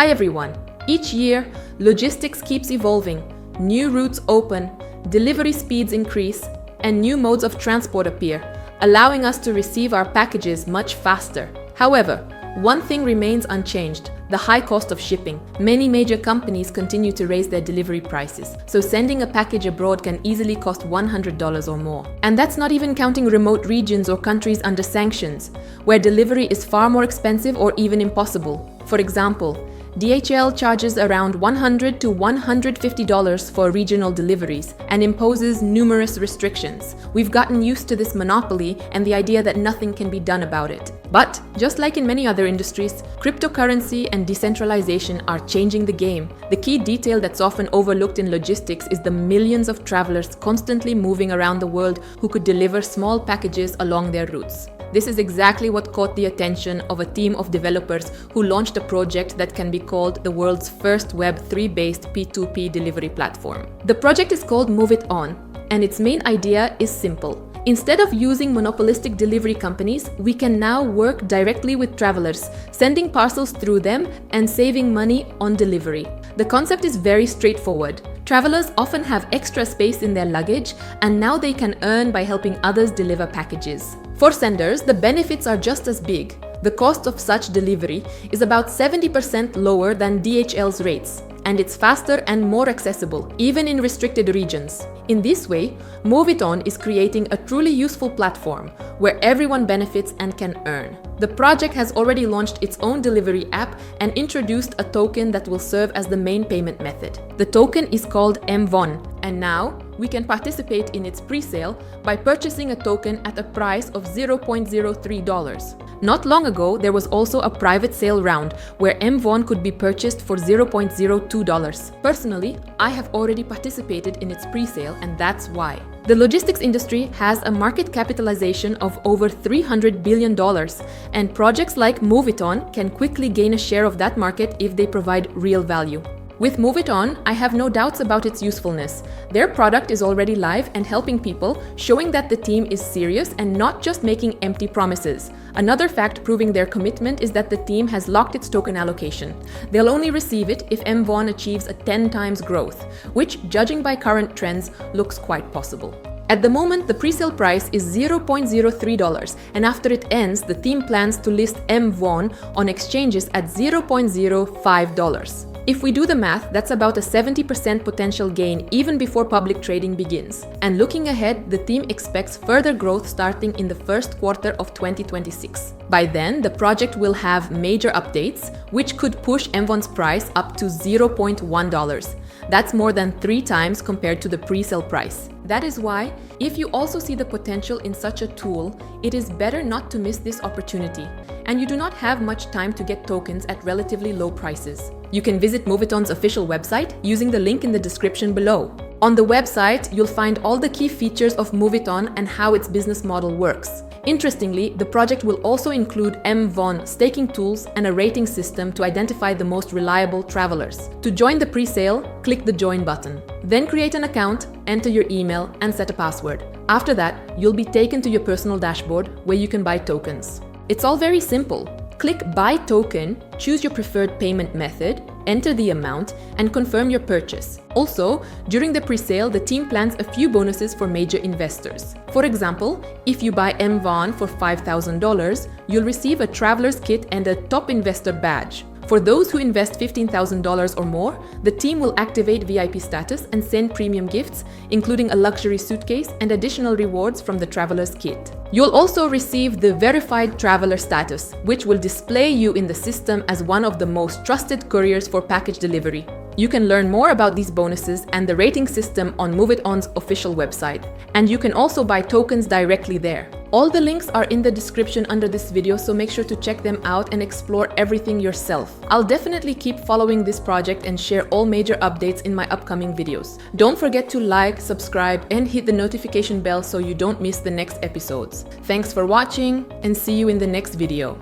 Hi everyone! Each year, logistics keeps evolving, new routes open, delivery speeds increase, and new modes of transport appear, allowing us to receive our packages much faster. However, one thing remains unchanged: the high cost of shipping. Many major companies continue to raise their delivery prices, so sending a package abroad can easily cost $100 or more. And that's not even counting remote regions or countries under sanctions, where delivery is far more expensive or even impossible. For example, DHL charges around $100 to $150 for regional deliveries and imposes numerous restrictions. We've gotten used to this monopoly and the idea that nothing can be done about it. But, just like in many other industries, cryptocurrency and decentralization are changing the game. The key detail that's often overlooked in logistics is the millions of travelers constantly moving around the world who could deliver small packages along their routes. This is exactly what caught the attention of a team of developers who launched a project that can be called the world's first Web3-based P2P delivery platform. The project is called Move It On, and its main idea is simple. Instead of using monopolistic delivery companies, we can now work directly with travelers, sending parcels through them and saving money on delivery. The concept is very straightforward. Travelers often have extra space in their luggage, and now they can earn by helping others deliver packages. For senders, the benefits are just as big. The cost of such delivery is about 70% lower than DHL's rates, and it's faster and more accessible, even in restricted regions. In this way, Move It On is creating a truly useful platform where everyone benefits and can earn. The project has already launched its own delivery app and introduced a token that will serve as the main payment method. The token is called MVON, and now we can participate in its pre-sale by purchasing a token at a price of $0.03. Not long ago, there was also a private sale round where MVON could be purchased for $0.02. Personally, I have already participated in its pre-sale, and that's why. The logistics industry has a market capitalization of over $300 billion, and projects like Move It On can quickly gain a share of that market if they provide real value. With Move It On, I have no doubts about its usefulness. Their product is already live and helping people, showing that the team is serious and not just making empty promises. Another fact proving their commitment is that the team has locked its token allocation. They'll only receive it if MVON achieves a 10 times growth, which, judging by current trends, looks quite possible. At the moment, the pre-sale price is $0.03, and after it ends, the team plans to list MVON on exchanges at $0.05. If we do the math, that's about a 70% potential gain even before public trading begins. And looking ahead, the team expects further growth starting in the first quarter of 2026. By then, the project will have major updates, which could push MVON's price up to $0.1. That's more than 3 times compared to the pre-sale price. That is why, if you also see the potential in such a tool, it is better not to miss this opportunity. And you do not have much time to get tokens at relatively low prices. You can visit Move It On's official website using the link in the description below. On the website, you'll find all the key features of Move It On and how its business model works. Interestingly, the project will also include MVON staking tools and a rating system to identify the most reliable travelers. To join the pre-sale, click the Join button. Then create an account, enter your email, and set a password. After that, you'll be taken to your personal dashboard where you can buy tokens. It's all very simple. Click Buy Token, choose your preferred payment method, enter the amount, and confirm your purchase. Also, during the pre-sale, the team plans a few bonuses for major investors. For example, if you buy MVON for $5,000, you'll receive a traveler's kit and a top investor badge. For those who invest $15,000 or more, the team will activate VIP status and send premium gifts, including a luxury suitcase and additional rewards from the traveler's kit. You'll also receive the verified traveler status, which will display you in the system as one of the most trusted couriers for package delivery. You can learn more about these bonuses and the rating system on Move It On's official website, and you can also buy tokens directly there. All the links are in the description under this video, so make sure to check them out and explore everything yourself. I'll definitely keep following this project and share all major updates in my upcoming videos. Don't forget to like, subscribe, and hit the notification bell so you don't miss the next episodes. Thanks for watching, and see you in the next video.